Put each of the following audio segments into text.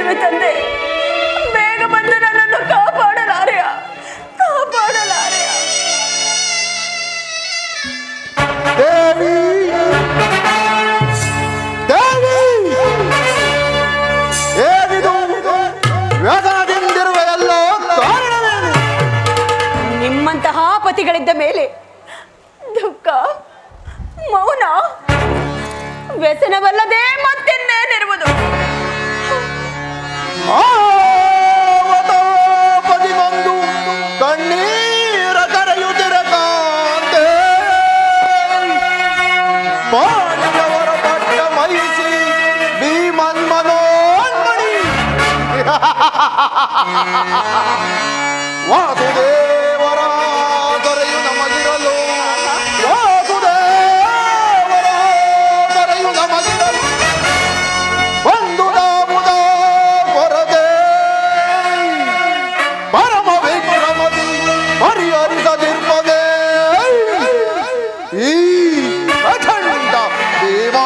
ಬೇಡುವೆ ತಂದೆ, ಬೇಗ ಬಂದು ನನ್ನನ್ನು ಕಾಪಾಡಲಾರೆಯ, ಕಾಪಾಡಲಾರೆಯ. ದೇವಿ, ದೇವಿ, ಏನಿದು ವ್ಯಸನದಿಂದಿರುವ ಎಲ್ಲ ಕಾರಣವೇನು? ನಿಮ್ಮಂತಹ ಪತಿಗಳಿದ್ದ ಮೇಲೆ ದುಃಖ, ಮೌನ, ವ್ಯಸನವಲ್ಲದೆ ಮತ್ತಿನ್ನೇನಿರುವುದು? ಪತಿ ಬಂದು ಕಣ್ಣೀರ ಕರೆಯುತ್ತಿರ ಕಾಂತೆ, ಪಾಂಡವರ ಪಟ್ಟ ಮಹಿಸಿ ಭೀಮನ್ಮನೋನ್ಮಣಿ ವಾಸುದೇವರ ದೊರೆಯು ನಮಗಿರಲು, ವಾಸುದೇವರ ದೊರೆಯು ನಮಗಿರಲು ಒಂದು ನಾಮುದ ಕೊರತೆ ಪರಮ ವಿಕ್ರಮದಿ ಪರಿಹರಿಸದಿರ್ಪದೆ ಈ ಅಖಂಡ ದೇವಾ.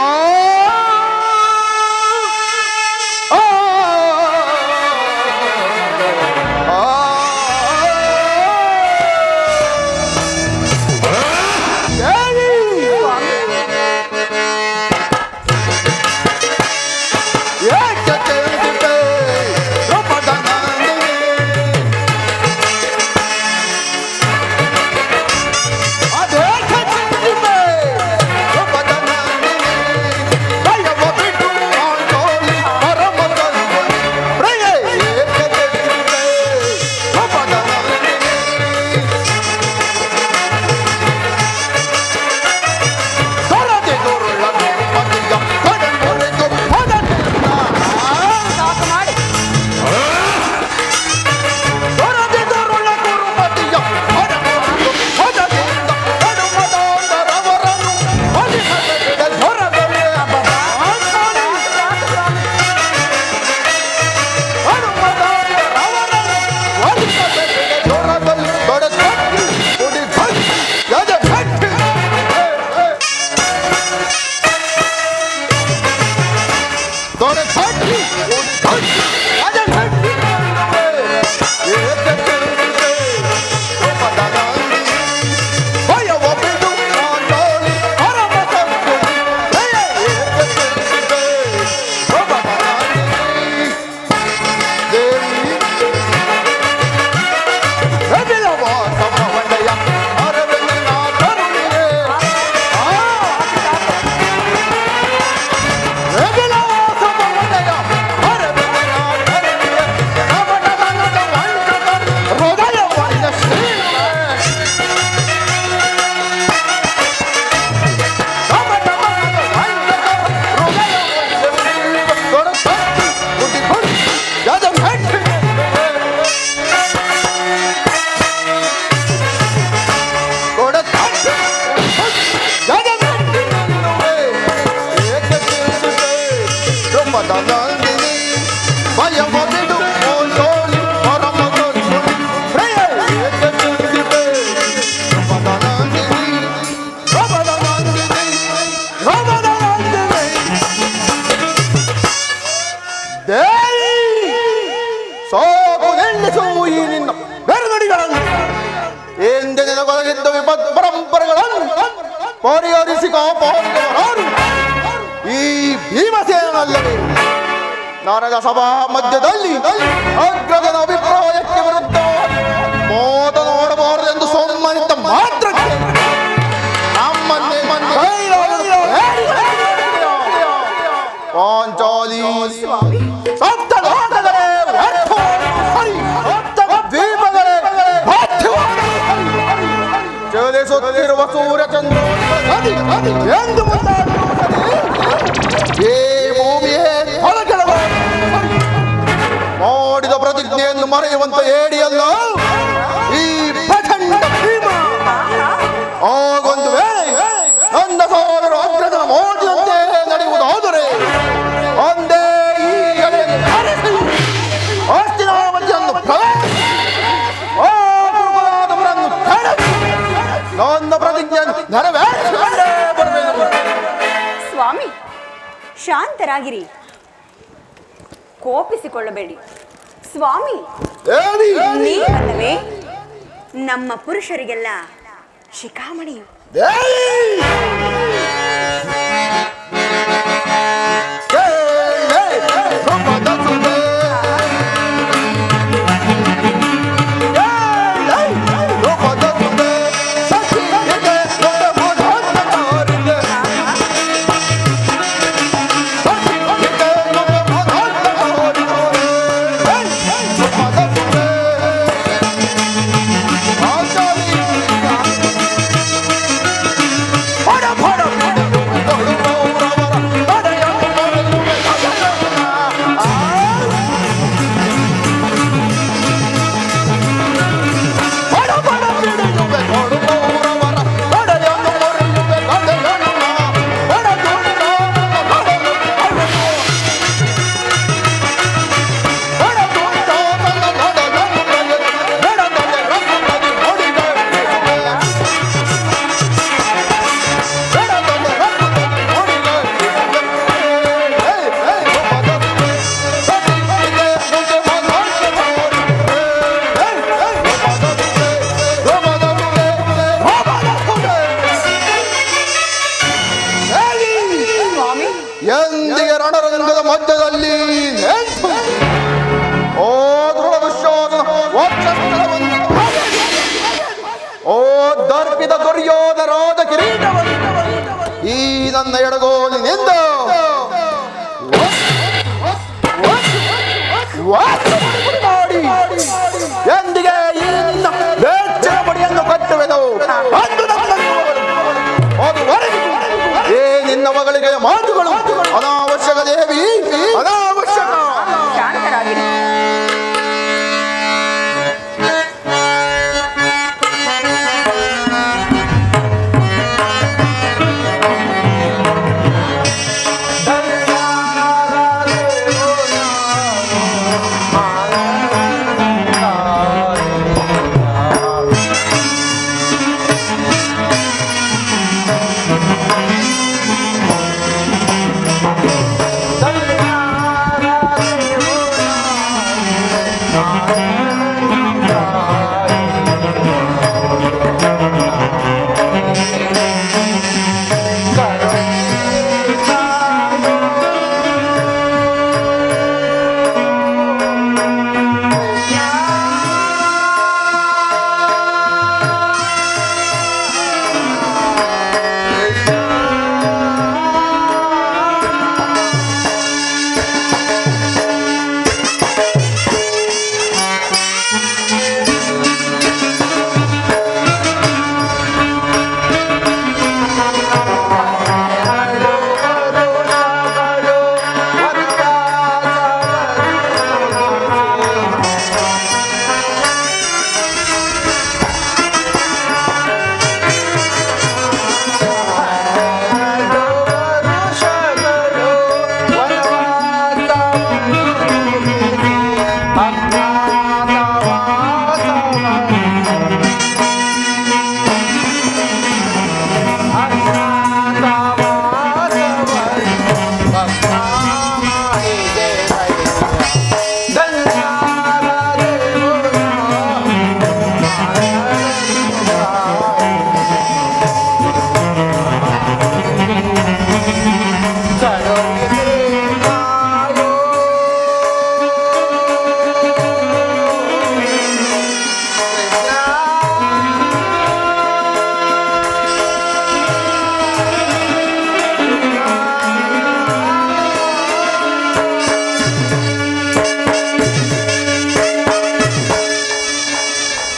ಸಾಕು ನಿಲ್ಲಿಸು ಈ ನಿನ್ನ ಬೆರಗಡಿಗಳನ್ನು. ಎಂದಿನ ಕೊಲಗಿದ್ದ ವಿಪತ್ ಪರಂಪರೆಗಳನ್ನು ಪರಿಹರಿಸಿ ಕಾಪಾಡಿದವರಾರು ಈ ಭೀಮಸೇನಲ್ಲವೇ? ನಾರದ ಸಭಾ ಮಧ್ಯದಲ್ಲಿ ಅಗ್ರಜನ ಅಭಿಪ್ರಾಯಕ್ಕೆ ವಿರುದ್ಧ ಮಾತನಾಡಬಾರದೆಂದು ಸೋಮನಿದ್ದ ಮಾತ್ರಕ್ಕೆ ನಮ್ಮನ್ನೇ ಪಾಂಚಾಲಿ ಸಪ್ತ ಲೋಕಗಳೇ ದ್ವೀಪಗಳೇ ಚಲಿಸುತ್ತಿರುವ ಸೂರ್ಯಚಂದ್ರ ಎಂದು ಈ ಭೂಮಿಯೇ ಹೊಳಗೆಳವ ಮಾಡಿದ ಪ್ರತಿಜ್ಞೆಯನ್ನು ಮರೆಯುವಂತ ಏಡಿಯಲ್ಲ ಈ ಪ್ರಚಂಡ ಭೀಮ. ಆಗೊಂದು ವೇಳೆ ನನ್ನ ಸೋದರ ಅಗ್ರಜನ ಮೋಡಿದಂತೆ ನಡೆಯುವುದಾದರೆ ಒಂದೇ ಈ ಆಸ್ತಿನಾವತಿಯನ್ನು ನನ್ನ ಪ್ರತಿಜ್ಞೆಯನ್ನು ನೆರವೇರಿಸಿಕೊಂಡೇ ಬರಬೇಕು. ಸ್ವಾಮಿ, ಶಾಂತರಾಗಿರಿ. ಕೋಪಿಸಿಕೊಳ್ಳಬೇಡಿ ಸ್ವಾಮಿ. ದೇವಿ ನೀವಲ್ಲವೇ ನಮ್ಮ ಪುರುಷರಿಗೆಲ್ಲ ಶಿಖಾಮಣಿಯು. ದೇವಿ ಎಂದಿಗೆ ರಣರಂಗದ ಮಧ್ಯದಲ್ಲಿ ನಿಂತು ಓ ದುರ್ಯೋಧನ ವಕ್ಷಸ್ಥಳವನ್ನು ಓ ದರ್ಪಿತ ದುರ್ಯೋಧನರಾದ ಕಿರೀಟವನ್ನು ಈ ನನ್ನ ಎಡಗೋಲಿನಿಂದ ಮಾಡಿ ಎಂದಿಗೆ ಈ ನಿನ್ನ ಬೆಚ್ಚನ ಮುಡಿಯನ್ನು ಕಟ್ಟುವೆನು ಅಂದು ನನ್ನ ಅದುವರೆಗೂ ಏ ನಿನ್ನ ಮಗಳಿಗೆ ಮಾತುಗಳು ಅನಾವಶ್ಯಕ ದೇವಿ, ಅನಾವಶ್ಯಕ. ಶಾಂತರಾಗಿರಿ.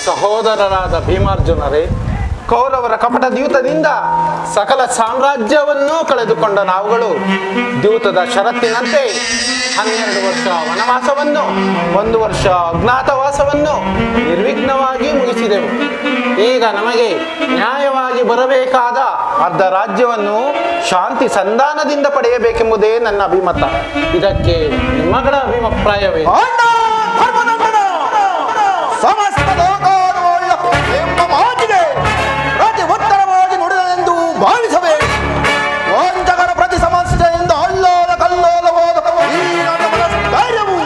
ಸಹೋದರರಾದ ಭೀಮಾರ್ಜುನರೇ, ಕೌರವರ ಕಪಟ ದ್ಯೂತದಿಂದ ಸಕಲ ಸಾಮ್ರಾಜ್ಯವನ್ನೂ ಕಳೆದುಕೊಂಡ ನಾವುಗಳು ದ್ಯೂತದ ಷರತ್ತಿನಂತೆ 12 ವರ್ಷ ವನವಾಸವನ್ನು 1 ವರ್ಷ ಅಜ್ಞಾತವಾಸವನ್ನು ನಿರ್ವಿಘ್ನವಾಗಿ ಮುಗಿಸಿದೆವು. ಈಗ ನಮಗೆ ನ್ಯಾಯವಾಗಿ ಬರಬೇಕಾದ ಅರ್ಧ ರಾಜ್ಯವನ್ನು ಶಾಂತಿ ಸಂಧಾನದಿಂದ ಪಡೆಯಬೇಕೆಂಬುದೇ ನನ್ನ ಅಭಿಮತ. ಇದಕ್ಕೆ ನಿಮ್ಮಗಳ ಅಭಿಪ್ರಾಯವೇ? ಸಮಸ್ತ ಲೋಕಾನುಭವ ಎಂಬ ಮಾತಿಗೆ ಪ್ರತಿ ಉತ್ತರವಾಗಿ ನುಡಿದನೆಂದು ಭಾವಿಸಬೇಡಿ. ವಂಚಕರ ಪ್ರತಿ ಸಮಸ್ಯೆಯಿಂದ ಅಲ್ಲೋಲ ಕಲ್ಲೋಲವಾದ ಈ ನನ್ನ ಮನಸ್ಥೈರ್ಯವು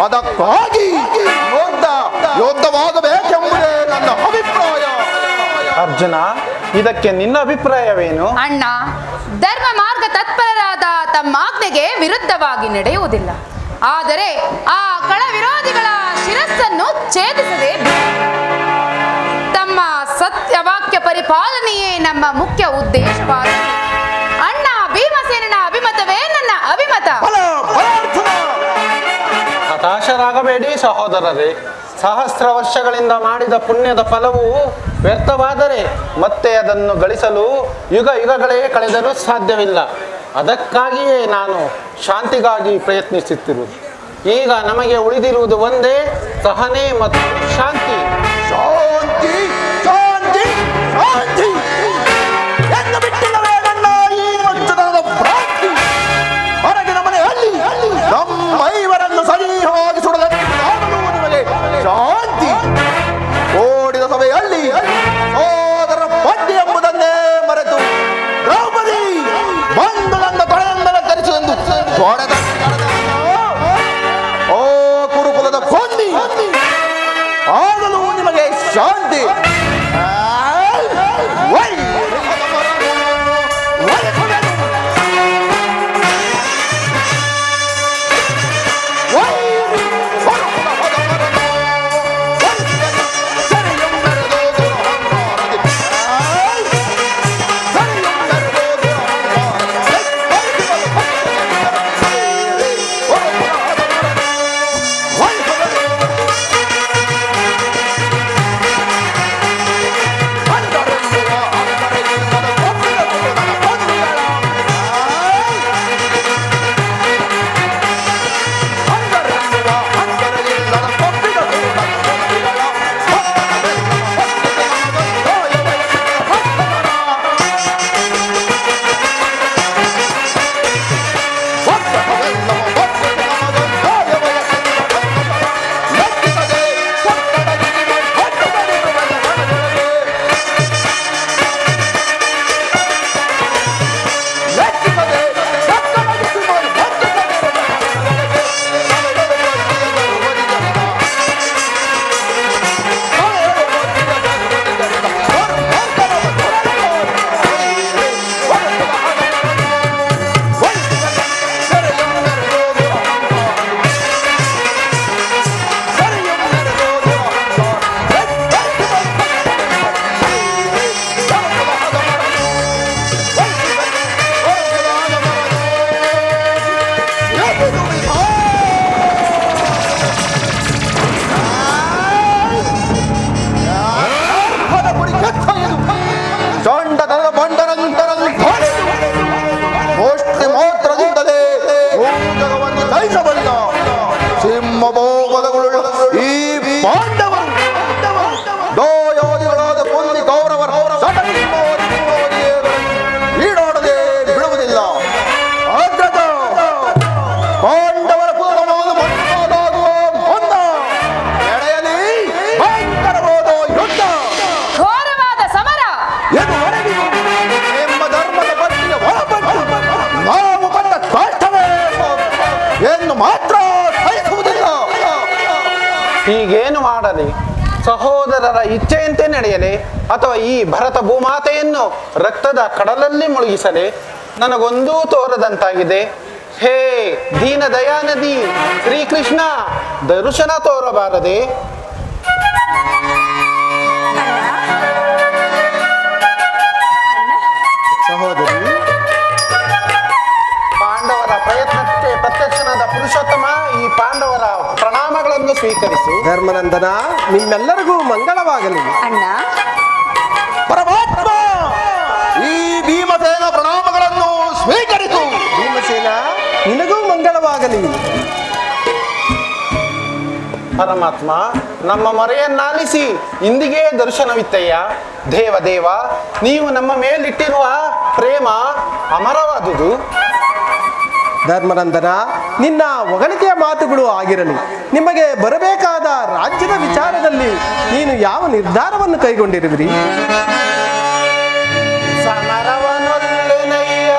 ಅದಕ್ಕಾಗಿ ಯುದ್ಧವಾಗಬೇಕೆಂಬುದೇ ನನ್ನ ಅಭಿಪ್ರಾಯ. ಅರ್ಜುನ, ಇದಕ್ಕೆ ನಿನ್ನ ಅಭಿಪ್ರಾಯವೇನು? ಅಣ್ಣ, ಧರ್ಮ ಮಾರ್ಗ ತತ್ಪರರಾದ ತಮ್ಮ ಆಜ್ಞೆಗೆ ವಿರುದ್ಧವಾಗಿ ನಡೆಯುವುದಿಲ್ಲ. ಆದರೆ ಆ ಕಳ ವಿರೋಧಿಗಳ ಶಿರಸ್ಸನ್ನು ಛೇದಿಸದೆ ತಮ್ಮ ಸತ್ಯವಾಕ್ಯ ಪರಿಪಾಲನೆಯೇ ನಮ್ಮ ಮುಖ್ಯ ಉದ್ದೇಶವಾದ ಅಣ್ಣ ಭೀಮಸೇನನ ಅಭಿಮತವೇ ನನ್ನ ಅಭಿಮತ. ಹತಾಶರಾಗಬೇಡಿ ಸಹೋದರರೇ. ಸಹಸ್ರ ವರ್ಷಗಳಿಂದ ಮಾಡಿದ ಪುಣ್ಯದ ಫಲವು ವ್ಯರ್ಥವಾದರೆ ಮತ್ತೆ ಅದನ್ನು ಗಳಿಸಲು ಯುಗ ಯುಗಗಳೇ ಕಳೆದರೂ ಸಾಧ್ಯವಿಲ್ಲ. ಅದಕ್ಕಾಗಿಯೇ ನಾನು ಶಾಂತಿಗಾಗಿ ಪ್ರಯತ್ನಿಸುತ್ತಿರುವುದು. ಈಗ ನಮಗೆ ಉಳಿದಿರುವುದು ಒಂದೇ, ಸಹನೆ ಮತ್ತು ಶಾಂತಿ. ಶಾಂತಿ ಶಾಂತಿ ಶಾಂತಿ ಎಂದು ಬಿಟ್ಟಿಲ್ಲವೇ ನನ್ನ ಈ ಮಚ್ಚದನದ ಭ್ರಾಂತಿ. ಹೊರಗಿನ ಮನೆಯಲ್ಲಿ ನಮ್ಮೈವರನ್ನು ಸನಿಹವಾಗಿ ಸುಡಲಾಗಲು ನಿಮಗೆ ಶಾಂತಿ. ಓಡಿದ ಸಭೆಯಲ್ಲಿ ಸೋದರ ಪದ್ಯ ಎಂಬುದನ್ನೇ ಮರೆತು ದ್ರೌಪದಿ ಬಂದು ನನ್ನ ತೊಳೆಯಂದಲ ಧರಿಸುವೆಂದು ತೊಡೆದ ಓ ಕುರುಕುಲದ ಕೊಂದಿ ಆಗಲೂ ನಿಮಗೆ ಶಾಂತಿ. ಮುಷ್ಟಿ ಮಾತ್ರದಿಂದಲೇ ಜಗವನ್ನು ಜಯಿಸಬಲ್ಲ ಸಿಂಹಭೋಗದಗಳುಳ್ಳ ಈ ಪಾಂಡವರು ದೋಯೋಧಿಗಳಾದ ಪುಲ್ಲಿ ಕೌರವರ ಈಡಾಡದೆ ಬಿಡುವುದಿಲ್ಲ. ಅಗ್ರಜ ಪಾಂಡವರ ಪೂರ್ವವಾದ ಮಣ್ಣಾದಾಗುವ ಹೊಂದ ಎಡೆಯಲ್ಲಿ ಭಯಂಕರವಾದ ಯುದ್ಧ, ಘೋರವಾದ ಸಮರ. ಎದುವರೆಗೂ ನಿಮ್ಮ ಧರ್ಮದ ಪಟ್ಟಿಗೆ ಒಳಪಟ್ಟು ನಾವು ಬಂದ ಕಷ್ಟವೇ ಎಂದು ಮಾತ್ರ ಸಹಿಸುವುದಿಲ್ಲ. ಹೀಗೇನು ಮಾಡಲಿ? ಸಹೋದರರ ಇಚ್ಛೆಯಂತೆ ನಡೆಯಲಿ ಅಥವಾ ಈ ಭರತ ಭೂಮಾತೆಯನ್ನು ರಕ್ತದ ಕಡಲಲ್ಲಿ ಮುಳುಗಿಸಲೇ ನನಗೊಂದೂ ತೋರದಂತಾಗಿದೆ. ಹೇ ದೀನ ದಯಾನದಿ ಶ್ರೀಕೃಷ್ಣ, ದರ್ಶನ ತೋರಬಾರದೆ? ಸಹೋದರಿ, ಪಾಂಡವರ ಪ್ರಯತ್ನಕ್ಕೆ ಪ್ರತ್ಯಕ್ಷನಾದ ಪುರುಷೋತ್ತಮ, ಈ ಪಾಂಡವರ ಪ್ರಣಾಮಗಳನ್ನು ಸ್ವೀಕರಿಸು. ಧರ್ಮನಂದನ, ನಿಮ್ಮೆಲ್ಲರಿಗೂ ಮಂಗಳವಾಗಲಿ. ಅಣ್ಣ, ಪರಮಾತ್ಮ ಈ ಭೀಮಸೇನ ಪ್ರಣಾಮಗಳನ್ನು ಸ್ವೀಕರಿಸು. ಭೀಮಸೇನ, ನಿನಗೂ ಮಂಗಳವಾಗಲಿ. ಪರಮಾತ್ಮ, ನಮ್ಮ ಮೊರೆಯನ್ನಾಲಿಸಿ ಇಂದಿಗೆ ದರ್ಶನವಿತ್ತಯ್ಯ. ದೇವ ನೀವು ನಮ್ಮ ಮೇಲಿಟ್ಟಿರುವ ಪ್ರೇಮ ಅಮರವಾದುದು. ಧರ್ಮನಂದನ, ನಿನ್ನ ಹೊಗಳಿಕೆಯ ಮಾತುಗಳು ಆಗಿರಲಿ. ನಿಮಗೆ ಬರಬೇಕಾದ ರಾಜ್ಯದ ವಿಚಾರದಲ್ಲಿ ನೀನು ಯಾವ ನಿರ್ಧಾರವನ್ನು ಕೈಗೊಂಡಿರುವಿರಿ? ಸಮರವನೊಲ್ಲೆನಯ್ಯ,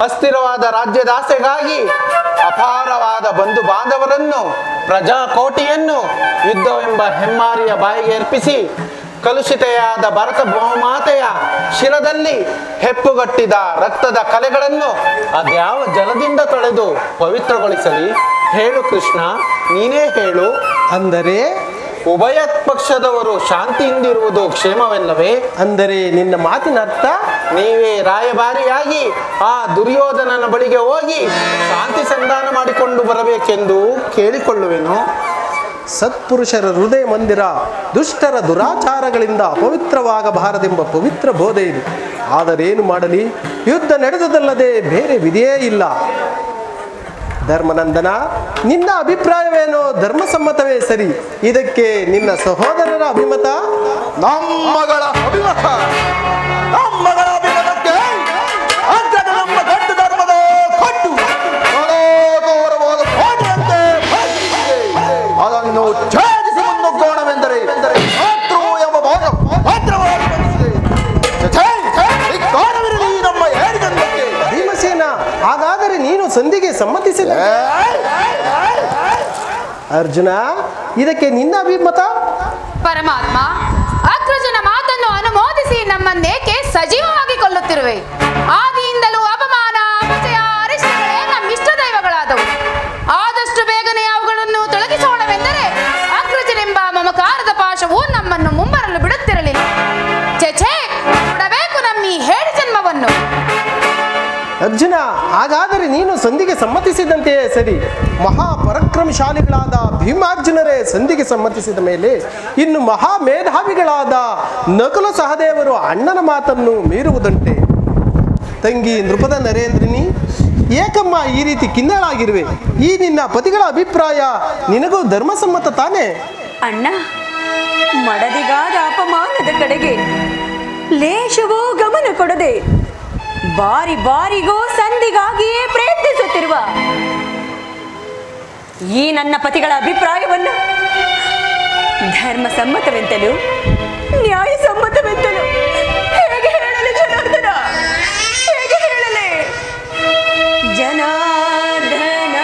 ಅಸ್ಥಿರವಾದ ರಾಜ್ಯದಾಸೆಗಾಗಿ ಅಪಾರವಾದ ಬಂಧು ಬಾಂಧವರನ್ನು ಪ್ರಜಾಕೋಟಿಯನ್ನು ಯುದ್ಧವೆಂಬ ಹೆಮ್ಮಾರಿಯ ಬಾಯಿಗೆ ಅರ್ಪಿಸಿ ಕಲುಷಿತೆಯಾದ ಭರತ ಬಹುಮಾತೆಯ ಶಿರದಲ್ಲಿ ಹೆಪ್ಪುಗಟ್ಟಿದ ರಕ್ತದ ಕಲೆಗಳನ್ನು ಅದ್ಯಾವ ಜಲದಿಂದ ತೊಳೆದು ಪವಿತ್ರಗೊಳಿಸಲಿ? ಹೇಳು ಕೃಷ್ಣ, ನೀನೇ ಹೇಳು. ಅಂದರೆ ಉಭಯ ಪಕ್ಷದವರು ಶಾಂತಿಯಿಂದಿರುವುದು ಕ್ಷೇಮವಲ್ಲವೇ? ಅಂದರೆ ನಿನ್ನ ಮಾತಿನ ಅರ್ಥ ನೀವೇ ರಾಯಭಾರಿಯಾಗಿ ಆ ದುರ್ಯೋಧನನ ಬಳಿಗೆ ಹೋಗಿ ಶಾಂತಿ ಸಂಧಾನ ಮಾಡಿಕೊಂಡು ಬರಬೇಕೆಂದು ಕೇಳಿಕೊಳ್ಳುವೆನು. ಸತ್ಪುರುಷರ ಹೃದಯ ಮಂದಿರ ದುಷ್ಟರ ದುರಾಚಾರಗಳಿಂದ ಅಪವಿತ್ರವಾಗಬಾರದೆಂಬ ಪವಿತ್ರ ಬೋಧೆ ಇದೆ. ಆದರೇನು ಮಾಡಲಿ, ಯುದ್ಧ ನಡೆದದಲ್ಲದೆ ಬೇರೆ ವಿಧಿಯೇ ಇಲ್ಲ. ಧರ್ಮನಂದನ, ನಿನ್ನ ಅಭಿಪ್ರಾಯವೇನೋ ಧರ್ಮಸಮ್ಮತವೇ ಸರಿ. ಇದಕ್ಕೆ ನಿನ್ನ ಸಹೋದರರ ಅಭಿಮತ? ನಮ್ಮಗಳ ಅಭಿಮತ, ನಮ್ಮಗಳ ಅಭಿಮತಕ್ಕೆ ಅಗ್ಗದ ನಮ್ಮ ಗಂಡು ಧರ್ಮದ ಕಟ್ಟು ಗೌರವವಾದ ಕೋಟೆಯಂತೆ ಬಗ್ಗಿದೆ. ಅದನ್ನು ಛೇದಿಸಿ ಮುನ್ನುಗ್ಗೋಣವೆಂದರೆ ಮಾತೃ ಎಂಬ ಭಾಗ ಮಾತ್ರವಾಗಿ ಬಂದಿದೆ. ಈ ಕಾರಣವಿರಲಿ ನಮ್ಮ ಏಳಿಗಂದಕ್ಕೆ. ಭೀಮಸೇನ, ಹಾಗಾದರೆ ನೀನು ಸಂಧಿಗೆ ಸಮ್ಮತಿಸಿದ? ಅರ್ಜುನ, ಇದಕ್ಕೆ ನಿನ್ನ ಅಭಿಮತ? ಪರಮಾತ್ಮ, ಅಗ್ರಜನ ಮಾತನ್ನು ಅನುಮೋದಿಸಿ ನಮ್ಮನ್ನೇಕೆ ಸಜೀವವಾಗಿ ಕೊಲ್ಲುತ್ತಿರುವೆ? ಆದಿಯಿಂದಲೂ ಅಪಮಾನ, ಅಪಚಯ, ಅರಿಷ್ಟಗಳೇ ನಮ್ಮ ಇಷ್ಟ ದೈವಗಳಾದವು. ಆದಷ್ಟು ಬೇಗನೆ ಅವುಗಳನ್ನು ತೊಲಗಿಸೋಣವೆಂದರೆ ಅಗ್ರಜನೆಂಬ ಮಮಕಾರದ ಪಾಶವು ನಮ್ಮನ್ನು ಮುಂಬರಲು ಬಿಡುತ್ತಿರಲಿಲ್ಲ. ಛೆ, ಬಿಡಬೇಕು ನಮ್ಮ ಈ ಹೇಡಿ ಜನ್ಮವನ್ನು. ಅರ್ಜುನ, ಹಾಗಾದರೆ ನೀನು ಸಂಧಿಗೆ ಸಮ್ಮತಿಸಿದಂತೆಯೇ ಸರಿ. ಮಹಾಪರಾಕ್ರಮಶಾಲಿಗಳಾದ ಭೀಮಾರ್ಜುನರೇ ಸಂಧಿಗೆ ಸಮ್ಮತಿಸಿದ ಮೇಲೆ ಇನ್ನು ಮಹಾಮೇಧಾವಿಗಳಾದ ನಕುಲ ಸಹದೇವರು ಅಣ್ಣನ ಮಾತನ್ನು ಮೀರುವುದಂತೆ? ತಂಗಿ ನೃಪದ ನರೇಂದ್ರಿನಿ, ಏಕಮ್ಮ ಈ ರೀತಿ ಕಿನ್ನಳಾಗಿರುವೆ? ಈ ನಿನ್ನ ಪತಿಗಳ ಅಭಿಪ್ರಾಯ ನಿನಗೂ ಧರ್ಮಸಮ್ಮತ ತಾನೇ? ಅಣ್ಣ, ಮಡದಿಗಾದ ಅಪಮಾನದ ಕಡೆಗೆ ಲೇಷವೋ ಗಮನ ಕೊಡದೆ ಬಾರಿ ಬಾರಿಗೂ ಸಂಧಿಗಾಗಿಯೇ ಪ್ರಯತ್ನಿಸುತ್ತಿರುವ ಈ ನನ್ನ ಪತಿಗಳ ಅಭಿಪ್ರಾಯವನ್ನು ಧರ್ಮಸಮ್ಮತವೆಂತಲೂ ನ್ಯಾಯಸಮ್ಮತವೆಂತಲೂ ಹೇಗೆ ಹೇಳಲಿ ಜನಾರ್ದನ? ಹೇಗೆ ಹೇಳಲಿ ಜನಾರ್ದನ?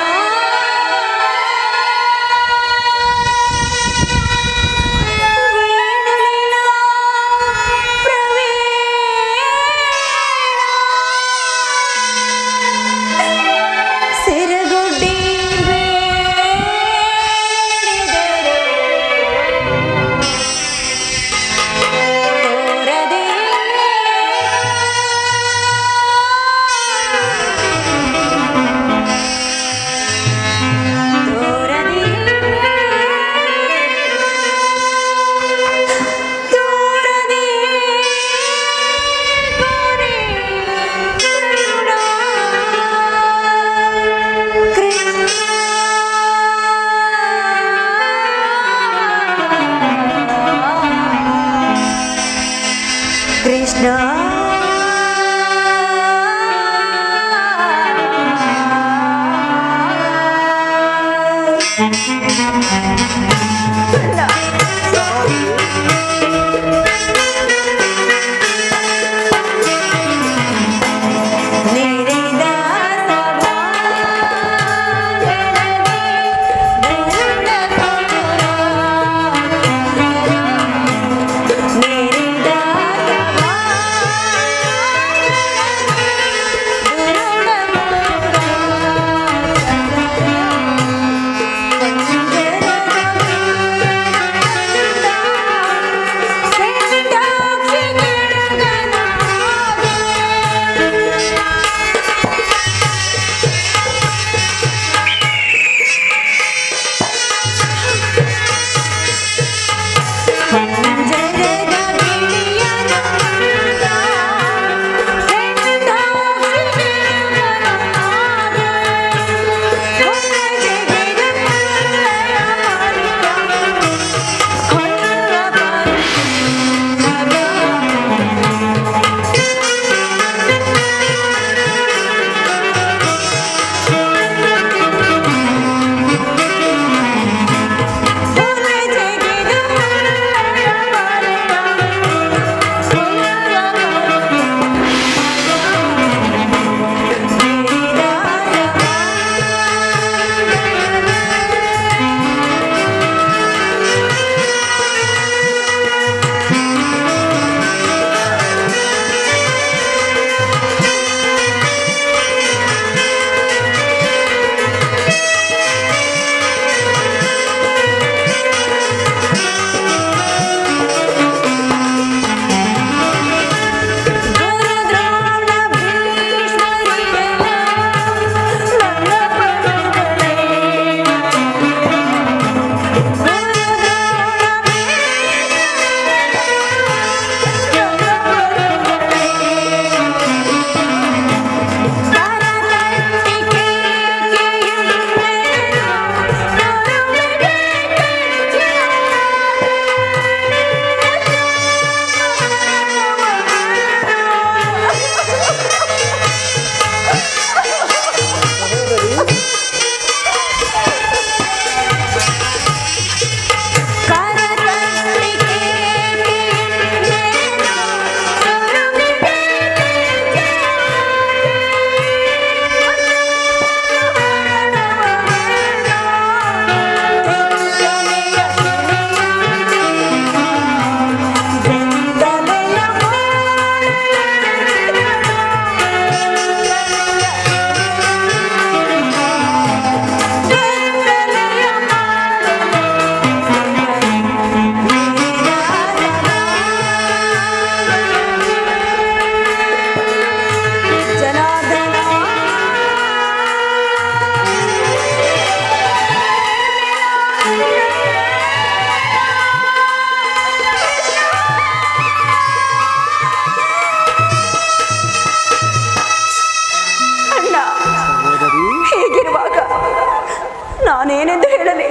ಏನೆಂದು ಹೇಳಲಿ?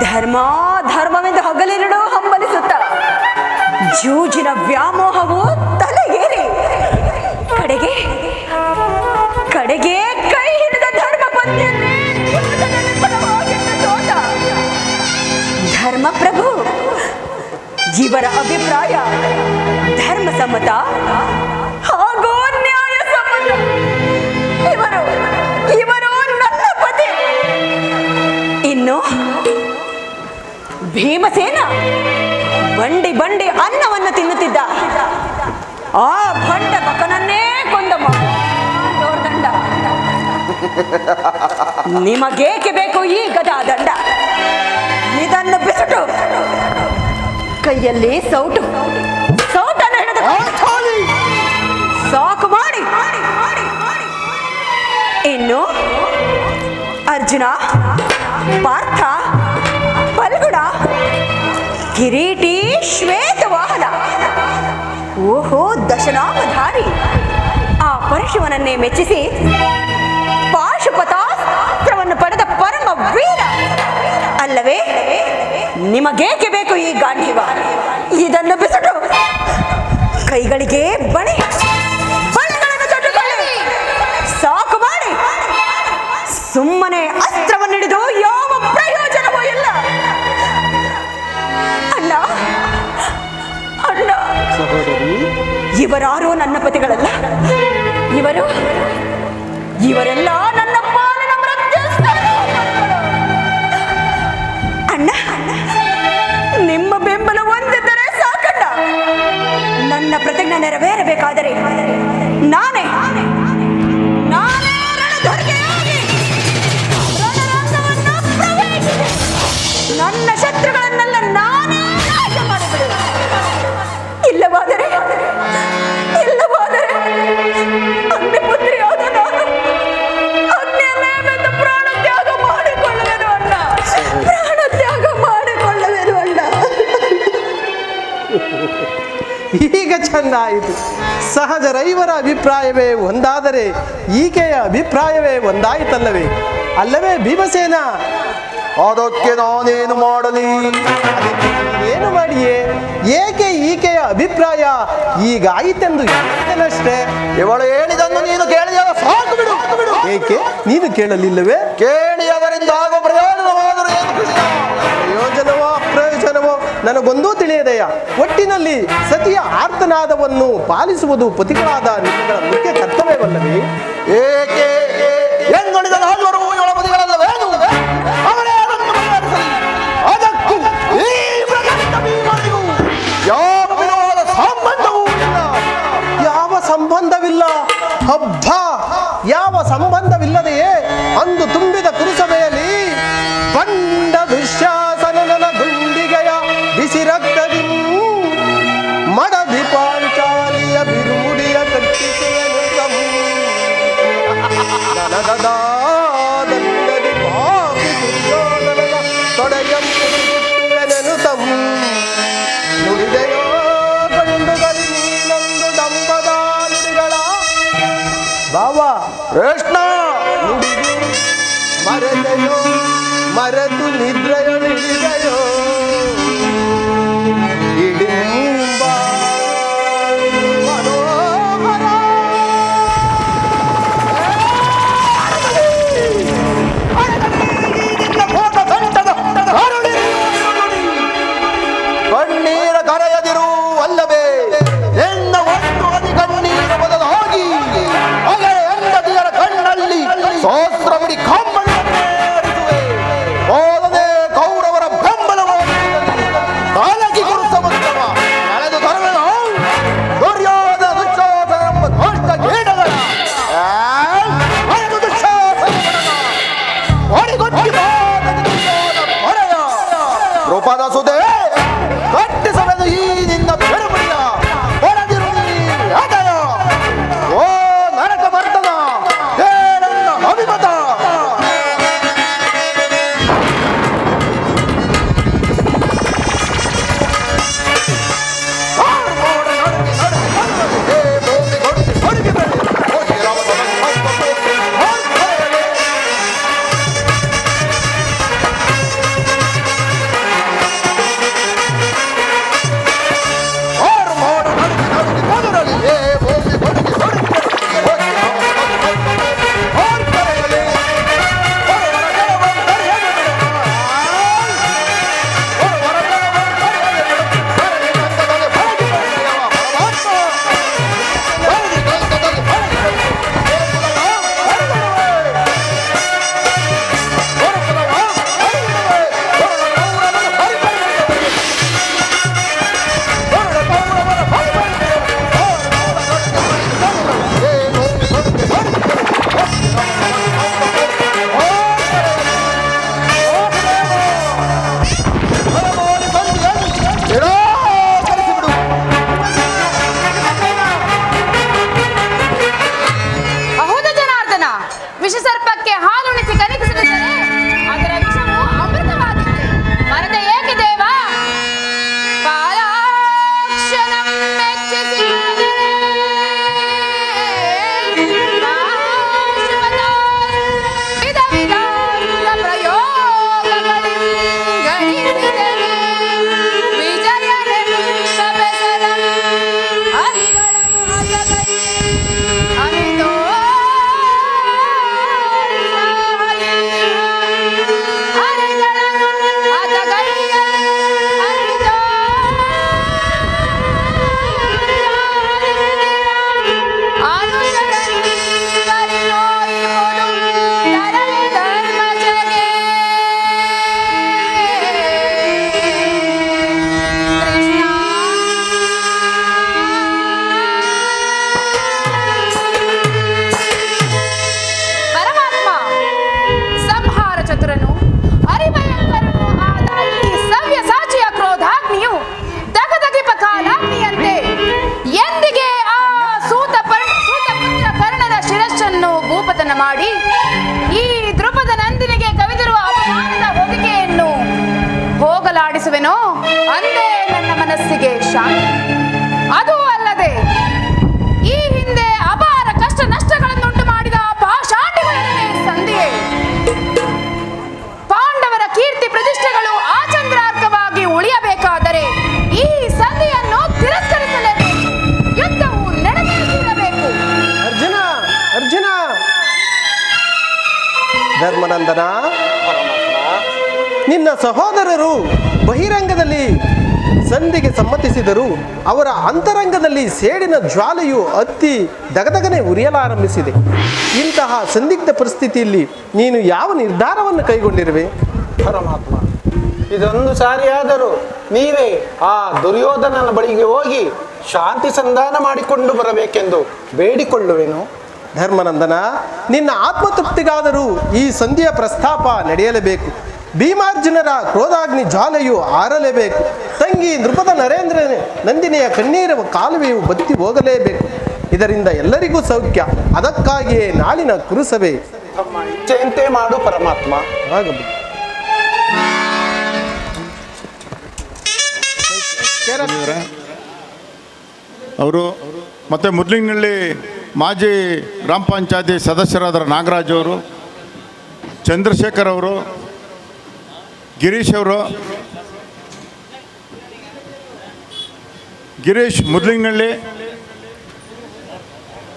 ಧರ್ಮ ಧರ್ಮವೆಂದು ಹಗಲಿರುಳು ಹಂಬಲಿಸುತ್ತ ಜೂಜಿನ ವ್ಯಾಮೋಹವು ತಲೆಗೇರಿ ಕಡೆಗೆ ಕಡೆಗೆ ಕೈ ಹಿಡಿದ ಧರ್ಮ ಪತ್ನಿಯನ್ನೇ ತೋಟ. ಧರ್ಮಪ್ರಭು ಇವರ ಅಭಿಪ್ರಾಯ ಧರ್ಮ ಸಮ್ಮತ ಹಾಗೂ ನ್ಯಾಯ ಸಮ್ಮತ. ಇವರು ಇವರು ನನ್ನ ಪತಿ. ಇನ್ನು ಭೀಮಸೇನ ಬಂಡಿ ಬಂಡಿ ಅನ್ನವನ್ನು ತಿನ್ನುತ್ತಿದ್ದ ಆ ಭಂಡ ಬಕನನ್ನೇ ಕೊಂದ ದಂಡ. ನಿಮಗೇಕೆ ಬೇಕು ಈ ಗದಾ ದಂಡ? ಇದನ್ನು ಬಿಸಿಟು ಕೈಯಲ್ಲಿ ಸೌಟನ್ನು ಹಿಡಿದು ಸಾಕು ಮಾಡಿ. ಇನ್ನು ಅರ್ಜುನ, ಪಾರ್ಥ, ಫಲ್ಗುಣ, ಕಿರೀಟಿ, ಶ್ವೇತವಾಹನ, ಓಹೋ ದಶನಾಮಧಾರಿ ಆ ಪರಶುವನನ್ನೇ ಮೆಚ್ಚಿಸಿ ಪಾಶುಪತಾಸ್ತ್ರವನ್ನು ಪಡೆದ ಪರಮ ವೀರ ಅಲ್ಲವೇ? ನಿಮಗೇಕೆ ಬೇಕು ಈ ಗಾಂಧೀವ? ಇದನ್ನು ಬಿಸಿಟು ಕೈಗಳಿಗೆ ಬಳೆಗಳನ್ನು ತೊಟ್ಟುಕೊಳ್ಳಿ. ಸಾಕು ಮಾಡಿ. ಸುಮ್ಮನೆ ಅಸ್ತ್ರವನ್ನು ಹಿಡಿದು ಯಾವ ಪ್ರಯೋಜನವೂ ಇಲ್ಲ. ಅಣ್ಣ ಅಣ್ಣ, ಇವರಾರು ನನ್ನ ಪತಿಗಳಲ್ಲ. ಇವರೆಲ್ಲ ನನ್ನ ಪಾಲಿನ ಮೃತ್ಯುಸ್ಥರು. ಅಣ್ಣ, ನಿಮ್ಮ ಬೆಂಬಲ ಹೊಂದಿದ್ದರೆ ಸಾಕಣ್ಣ. ನನ್ನ ಪ್ರತಿಜ್ಞೆ ನೆರವೇರಬೇಕಾದರೆ ನಾನೇ ರಣಧರ್ಗೆಯಾಗಿ ರಣರಂಗವನ್ನು ಪ್ರವೇಶಿಸಿ ನನ್ನ ಶತ್ರುಗಳನ್ನೆಲ್ಲ ನಾನೇ ನಾಶ ಮಾಡಿಬಿಡು. ಇಲ್ಲವಾದರೆ ಅಗ್ನಿಪುತ್ರಿಯಾದ ನಾನು ಅಗ್ನಿಯನ್ನೇವೆಂದು ಪ್ರಾಣ ತ್ಯಾಗ ಮಾಡಿಕೊಳ್ಳುವೆನು ಅಣ್ಣ. ಪ್ರಾಣ ತ್ಯಾಗ ಮಾಡಿಕೊಳ್ಳುವೆನು ಅಣ್ಣ. ಈಗ ಚಂದ ಆಯಿತು. ಸಹಜರೈವರ ಅಭಿಪ್ರಾಯವೇ ಒಂದಾದರೆ ಈಕೆಯ ಅಭಿಪ್ರಾಯವೇ ಒಂದಾಯಿತಲ್ಲವೇ? ಅಲ್ಲವೇ ಭೀಮಸೇನ? ಅದಕ್ಕೆ ನಾನೇನು ಮಾಡಲಿ? ಏನು ಮಾಡಿಯೇ? ಏಕೆ ಈಕೆಯ ಅಭಿಪ್ರಾಯ ಈಗಾಯಿತೆಂದು ಹೇಳಿದನಷ್ಟೇ. ಇವಳು ಹೇಳಿದನ್ನು ನೀನು ಕೇಳಿದಾಗ ಸಾಕು ಬಿಡು. ಏಕೆ ನೀನು ಕೇಳಲಿಲ್ಲವೇ? ಕೇಳಿ ಅದರಿಂದ ಆಗುವ ಪ್ರಯೋಜನವಾದರೂ ಏನು? ಪ್ರಯೋಜನವೋ ಅಪ್ರಯೋಜನವೋ ನನಗೊಂದೂ ತಿಳಿಯದೆಯ. ಒಟ್ಟಿನಲ್ಲಿ ಸತಿಯ ಆರ್ತನಾದವನ್ನು ಪಾಲಿಸುವುದು ಪತಿಗಳಾದ ನಿಮ್ಮಗಳ ಮುಖ್ಯ ಕರ್ತವ್ಯವಲ್ಲವೇ? ಏಕೆ ಎಂಗಳಿದ ನಾಲ್ವರು ಇವಳ ಪತಿಗಳಲ್ಲವೇನು? ಅವರೇ ಅದನ್ನು ಬಗೆಹರಿಸಲಿ. ಅದಕ್ಕೂ ಈ ಪ್ರಕಟ ಭೀಮನಿಗೂ ಯಾವ ವಿಧವಾದ ಸಂಬಂಧವೂ ಇಲ್ಲ. ಯಾವ ಸಂಬಂಧವಿಲ್ಲ? ಹಬ್ಬ, ಯಾವ ಸಂಬಂಧವಿಲ್ಲದೆಯೇ ಅಂದು ತುಂಬಿದ ಕುರುಸಭೆಯಲ್ಲಿ ಬಂಡ ದುಶ್ಯಾಸನನ ಗುಂಡಿಗೆಯ ಬಿಸಿ ರಕ್ತದಿ ಮಡದಿ ಪಾಂಚಾಲಿಯ ಬಿರುಮುಡಿಯ ಕಟ್ಟಿಸುವೆನು ನನಗದಾದಂಡದಿ ಪಾಪಿ ದುರ್ಯೋಧನನ ತೊಡೆಯಂಪುವೆನೆನು ತಮ್ಮ ನುಡಿದೆಯೋ ಗಂಡುಗಲಿ ನೀನೊಂದು ಡಂಬದ ನುಡಿಗಳ ಭಾವ ಕೃಷ್ಣ ನುಡಿದು ಮರೆದೆಯೋ ಮರೆತು ನಿದ್ರೆಯೊಳಿದೆಯೋ ಇಡಿಂಬ ಮನೋಹರ ಕಣ್ಣೀರ ಕರೆಯದಿರು ಅಲ್ಲವೇ? ಎನ್ನ ಒಂದು ಅದಿ ಕಣ್ಣೀರ ಬದಲಾಗಿ ಹಾಗೆ ಹೆಂಡತಿಯರ ಕಣ್ಣಲ್ಲಿ ಸಹಸ್ರ ಬಿಡಿ ಕಂಬಳಿಸುವೆ. ಓದದೆ ಕೌರವರ ಬೆಂಬಲವಾಗಿ ಕಾಲಕಿ ಗುರು ಸಮುದ್ರವ ಕಳೆದು ತರುವೆನು. ದುರ್ಯೋಧನ ದುಶ್ಯಾಸನ ಎಂಬ ದುಷ್ಟ ಕೀಟಗಳ ಅಳೆದು ದುಶ್ಯಾಸನನ ಹೊಡೆಗೊತ್ತಿ ಹೊರೆಯ ರೂಪದ ಸುದೆ ಕಟ್ಟಿಸಬೇಕು ಈ ನಿನ್ನ ಬೆರಮುಡಿಯ ಹೊರದಿರು ಹೃದಯ. ಓ ನರಕ ಬರ್ತದ ನನ್ನ ಅಭಿಮತ ಚತುರನು ಅರಿಭಯಂಕರನು ಆದ ಈ ಸವ್ಯಸಾಚಿಯ ಕ್ರೋಧಾಗ್ನಿಯು ದಗದಗಿಪ ಕಾಲಾಗ್ನಿಯಂತೆ ಎಂದಿಗೆ ಆ ಸೂತಪುತ್ರ ಕರ್ಣನ ಶಿರಸ್ಸನ್ನು ಭೂಪತನ ಮಾಡಿ ಈ ದ್ರುಪದ ನಂದಿನಿಗೆ ಕವಿದಿರುವ ಅಪಮಾನದ ಹೊದಿಕೆಯನ್ನು ಹೋಗಲಾಡಿಸುವೆನೋ ಅಂದೇ ನನ್ನ ಮನಸ್ಸಿಗೆ ಶಾಂತಿ. ಅದೂ ಅಲ್ಲದೆ ಈ ಹಿಂದೆ ಅಪಾರ ಕಷ್ಟ ನಷ್ಟಗಳನ್ನುಂಟು ಮಾಡಿದ ಪಾಷಾಂಡಿಗಳನ್ನೇ ಸಂಧಿಯೇ ಪಾಂಡವರ ಕೀರ್ತಿ ಪ್ರತಿಷ್ಠೆಗಳು ಆಚಂದ್ರಾರ್ಕವಾಗಿ ಉಳಿಯಬೇಕಾದರೆ ಈ ಸಂಧಿಯನ್ನು ತಿರಸ್ಕರಿಸಲೇಬೇಕು. ಯುದ್ಧವು ನಡೆದಿರಬೇಕು. ಅರ್ಜುನ ಅರ್ಜುನ ಧರ್ಮನಂದನ, ನಿನ್ನ ಸಹೋದರರು ಬಹಿರಂಗದಲ್ಲಿ ಸಂಧಿಗೆ ಸಮ್ಮತಿಸಿದರು. ಅವರ ಅಂತರಂಗದಲ್ಲಿ ಸೇಡಿನ ಜ್ವಾಲೆಯು ಹತ್ತಿ ದಗದಗನೆ ಉರಿಯಲಾರಂಭಿಸಿದೆ. ಇಂತಹ ಸಂದಿಗ್ಧ ಪರಿಸ್ಥಿತಿಯಲ್ಲಿ ನೀನು ಯಾವ ನಿರ್ಧಾರವನ್ನು ಕೈಗೊಂಡಿರುವೆ? ಪರಮಾತ್ಮ, ಇದೊಂದು ಸಾರಿಯಾದರೂ ನೀವೇ ಆ ದುರ್ಯೋಧನನ ಬಳಿಗೆ ಹೋಗಿ ಶಾಂತಿ ಸಂಧಾನ ಮಾಡಿಕೊಂಡು ಬರಬೇಕೆಂದು ಬೇಡಿಕೊಳ್ಳುವೆನು. ಧರ್ಮನಂದನ, ನಿನ್ನ ಆತ್ಮತೃಪ್ತಿಗಾದರೂ ಈ ಸಂಧಿಯ ಪ್ರಸ್ತಾಪ ನಡೆಯಲೇಬೇಕು. ಭೀಮಾರ್ಜುನರ ಕ್ರೋಧಾಗ್ನಿ ಜ್ವಾಲೆಯು ಆರಲೇಬೇಕು. ತಂಗಿ ನೃಪದ ನರೇಂದ್ರ ನಂದಿನಿಯ ಕಣ್ಣೀರ ಕಾಲುವೆಯು ಬತ್ತಿ ಹೋಗಲೇಬೇಕು. ಇದರಿಂದ ಎಲ್ಲರಿಗೂ ಸೌಖ್ಯ. ಅದಕ್ಕಾಗಿಯೇ ನಾಳಿನ ಕುರುಸಭೆ ಚಿಂತೆ ಮಾಡು ಪರಮಾತ್ಮ. ಆಗಬೇಕು. ಅವರು ಮತ್ತು ಮುದ್ಲಿಂಗ್ನಳ್ಳಿ ಮಾಜಿ ಗ್ರಾಮ ಪಂಚಾಯತಿ ಸದಸ್ಯರಾದ ನಾಗರಾಜ್ ಅವರು, ಚಂದ್ರಶೇಖರ್ ಅವರು, ಗಿರೀಶ್ ಅವರು, ಗಿರೀಶ್ ಮುದ್ಲಿಂಗ್ನಳ್ಳಿ,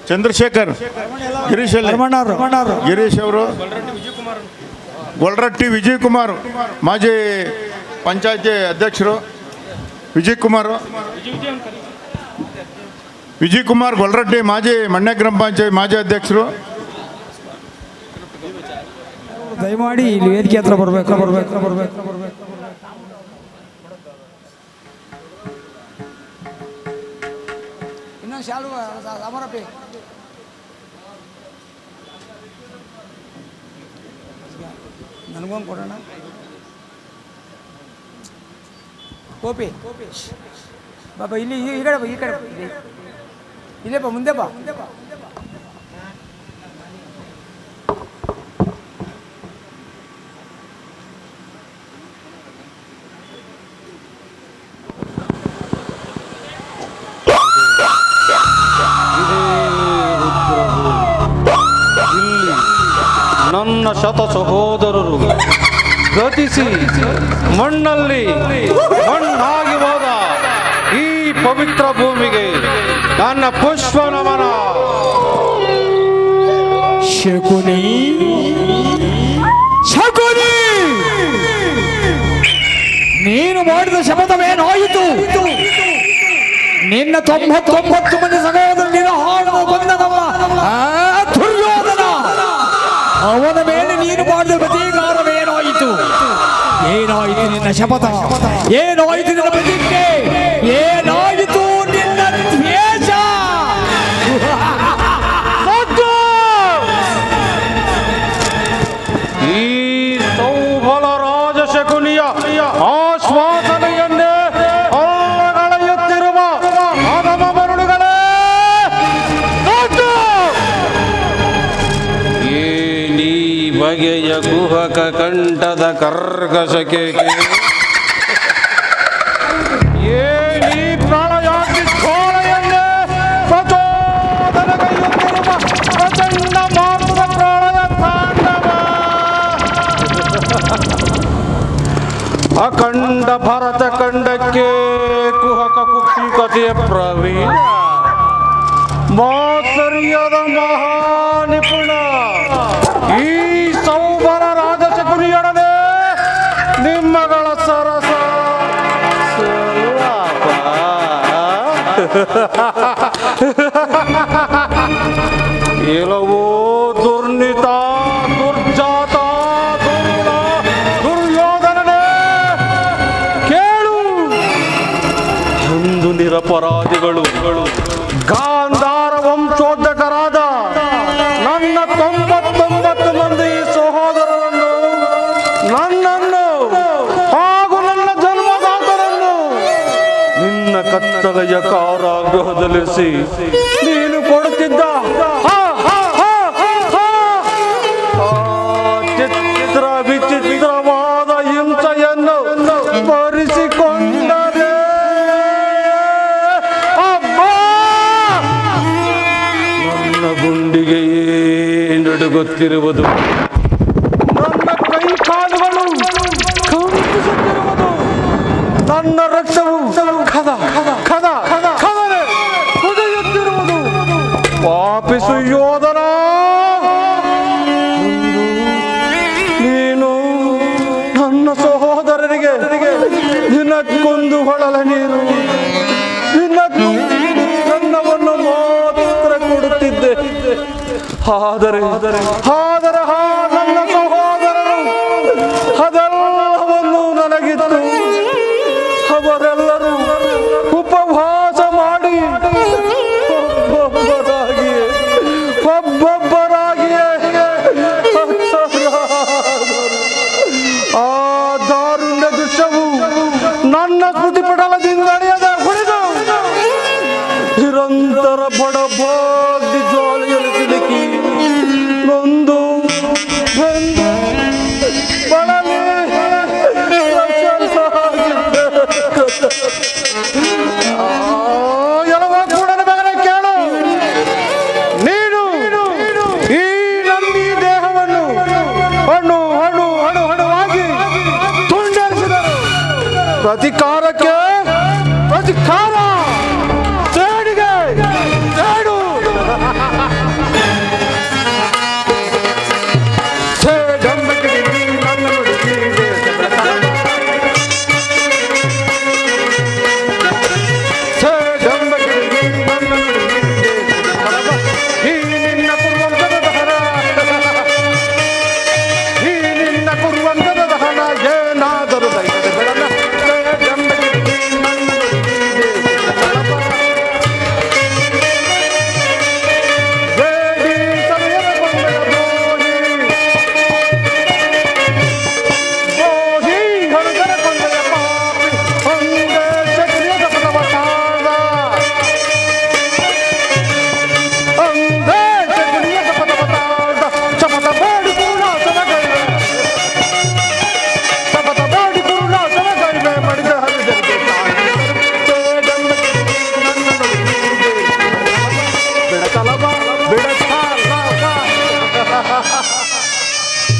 ಚಂದ್ರಶೇಖರ್, ಗಿರೀಶ್ ಗಿರೀಶ್ ಅವರು, ಗೊಲ್ರಟ್ಟಿ ವಿಜಯ್ ಕುಮಾರ್ ಮಾಜಿ ಪಂಚಾಯತಿ ಅಧ್ಯಕ್ಷರು, ವಿಜಯ್ ಕುಮಾರ್ ಗೊಲ್ರಟ್ಟಿ ಮಾಜಿ ಮಣ್ಯ ಗ್ರಾಮ ಪಂಚಾಯತ್ ಮಾಜಿ ಅಧ್ಯಕ್ಷರು, ದಯಮಾಡಿ ಇಲ್ಲಿ ವೇದಿಕೆ ಹತ್ರ ಬರ್ಬೇಕು. ಇನ್ನೊಂದು ಶಾಲು ಸಮರಪಿ ನನಗೊಂದು ಕೊಡೋಣ. ಕೋಪಿ ಬಾಬಾ ಇಲ್ಲಿ ಈ ಕಡೆ ಇಲ್ಲೇ ಬಾ, ಮುಂದೆ ಬಾ. ನನ್ನ ಶತ ಸಹೋದರರು ಗತಿಸಿ ಮಣ್ಣಲ್ಲಿ ಮಣ್ಣಾಗಿ ಹೋದ ಈ ಪವಿತ್ರ ಭೂಮಿಗೆ ನನ್ನ ಪುಷ್ಪ ನಮನ. ಶಕುನಿ ನೀನು ಮಾಡಿದ ಶಪಥವೇನಾಯಿತು? ನಿನ್ನ 99 ಮಂದಿ ಸಹೋದರರು ನಿನ್ನ ಹಾಡು ಬಂದನವ ದುರ್ಯೋಧನ, ಅವನ ಮೇಲೆ ನೀನು ಮಾಡಿದ ಪ್ರತೀಕಾರವೇನಾಯಿತು? ಏನಾಯಿತು ನಿನ್ನ ಶಪಥ? ಏನಾಯಿತು ನಿನ್ನ ಪ್ರತಿಜ್ಞೆ? ಏನಾಯಿತು ನಿನ್ನ ದ್ವೇಷ? ಈ ಸೌಬಲ ರಾಜಶಕುನಿಯ ಆಶ್ವಾಸನೆಯನ್ನೇ ಅಲ್ಲಗಳೆಯುತ್ತಿರುವ ಅಧಮ ಮರುಳುಗಳೇ, ಏನಿ ಬಗೆಯ ಕುಹಕ ಕಂಠದ ಕರ್ಕಶಕ್ಕೆ, ಏನಿ ಪ್ರಳಯಾಗ್ನಿ ಜ್ವಾಲೆಯನ್ನೇ ಪ್ರಚೋದನೆಗೈಯುತ್ತಿರುವ ಪ್ರಚಂಡ ಮಾತೃ ಪ್ರಳಯ ತಾಂಡವ, ಅಖಂಡ ಭರತ ಖಂಡಕ್ಕೆ ಕುಹಕ ಕುಕ್ಷಿಕತೆಯ ಪ್ರವೀಣ, ಮಾತ್ಸರ್ಯದ ಮಹಾನಿಪುಣ ಈ ಸೌಬರ ರಾಜಶಕುನಿಯೊಡನೆ ನಿಮ್ಮಗಳ ಸರಸ ಸ್ವರೂಪ. ಎಲ್ಲವೋ ದುರ್ನಿತ ದುರ್ಜಾತ ದುರ್ಗುಣ ದುರ್ಯೋಧನನೇ ಕೇಳು. ಒಂದು ನಿರಪರಾಧಿಗಳು ಗಾಂಧಾರ ವಂಶೋದ್ಧಕರಾದ ನನ್ನ 99 ಮಂದಿ ಸಹೋದರರನ್ನು ಕತ್ತಲೆಯ ಕಾರಾಗೃಹದಲ್ಲಿರಿಸಿ ನೀನು ಕೊಡುತ್ತಿದ್ದ ಚಿತ್ರ ವಿಚಿತ್ರವಾದ ಹಿಂಸೆಯನ್ನು ಭರಿಸಿಕೊಂಡರೆ ನನ್ನ ಗುಂಡಿಗೆಯೇ ನಡುಗುತ್ತಿರುವುದು, ನನ್ನ ಕೈ ಕಾಲುಗಳು ಕಂಪಿಸುತ್ತಿರುವುದು, ನನ್ನ ರಕ್ತವು ಕದನೆ ಕುದಿಯುತ್ತಿರುವುದು. ಪಾಪಿ ಸುಯೋಧನ, ನೀನು ನನ್ನ ಸಹೋದರರಿಗೆ ದಿನಕ್ಕೊಂದು ಹೊಳಲ ನೀರು, ಅನ್ನವನ್ನು ಮಾತ್ರ ಕೊಡುತ್ತಿದ್ದೆ. ಆದರೆ ನನ್ನ ಸಹೋದರರು ಅದೆಲ್ಲವನ್ನು ನನಗಿತ್ತು. ಅವರೆಲ್ಲರೂ ಉಪವಾಸ ಮಾಡಿ ಒಬ್ಬೊಬ್ಬರಾಗಿಯೇ ಆ ದಾರುಣ್ಯ ದೃಶ್ಯವು ನನ್ನ ಸ್ಮೃತಿ ಪಟಲದಿಂದ ಅಳಿಯದೆ ಉಳಿದು ನಿರಂತರ ಬಡಬಾಗ್ದಿ ಜ್ವಾಲೆಯಲ್ಲಿ ಸಿಲುಕಿ ನೊಂದು ಬೆಂದು ಬಳಲಿ ಎಲ್ಲವ ಕೂಡ ಬೇಗನೆ ಕೇಳು. ನೀನು ಈ ನಂದಿ ದೇಹವನ್ನು ಹಣ್ಣುವಾಗಿ ತುಂಡರಿಸಿದರು. ಪ್ರತಿಕಾರಕ್ಕೆ ಪ್ರತಿಕಾರ, ಸೇಡಿಗೆ ಸೇಡು.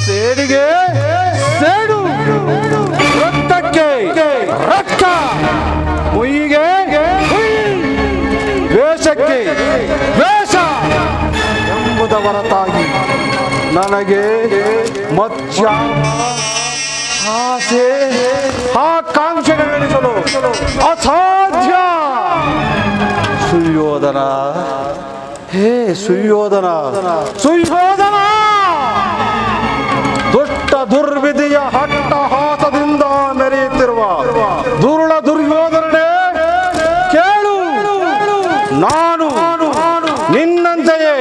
ಸೇಡಿಗೆ ಸೇಡು, ರಕ್ತಕ್ಕೆ ರಕ್ತ, ಮುಯಿಗೆ ವೇಷಕ್ಕೆ ವೇಷ ಎಂಬುದ ಹೊರತಾಗಿ ನನಗೆ ಮತ್ಸ್ಯ ಆಸೆ ಆಕಾಂಕ್ಷೆಗಳಿಸಲು ಅಸಾಧ್ಯ. ಸುಯೋಧನ, ಹೇ ಸುಯೋಧನ, ದುಷ್ಟ ದುರ್ವಿಧಿಯ ಹಟ್ಟಹಾಸದಿಂದ ಮೆರೆಯುತ್ತಿರುವ ದುರುಳ ದುರ್ಯೋಧನನೇ ಕೇಳು. ನಾನು ನಿನ್ನಂತೆಯೇ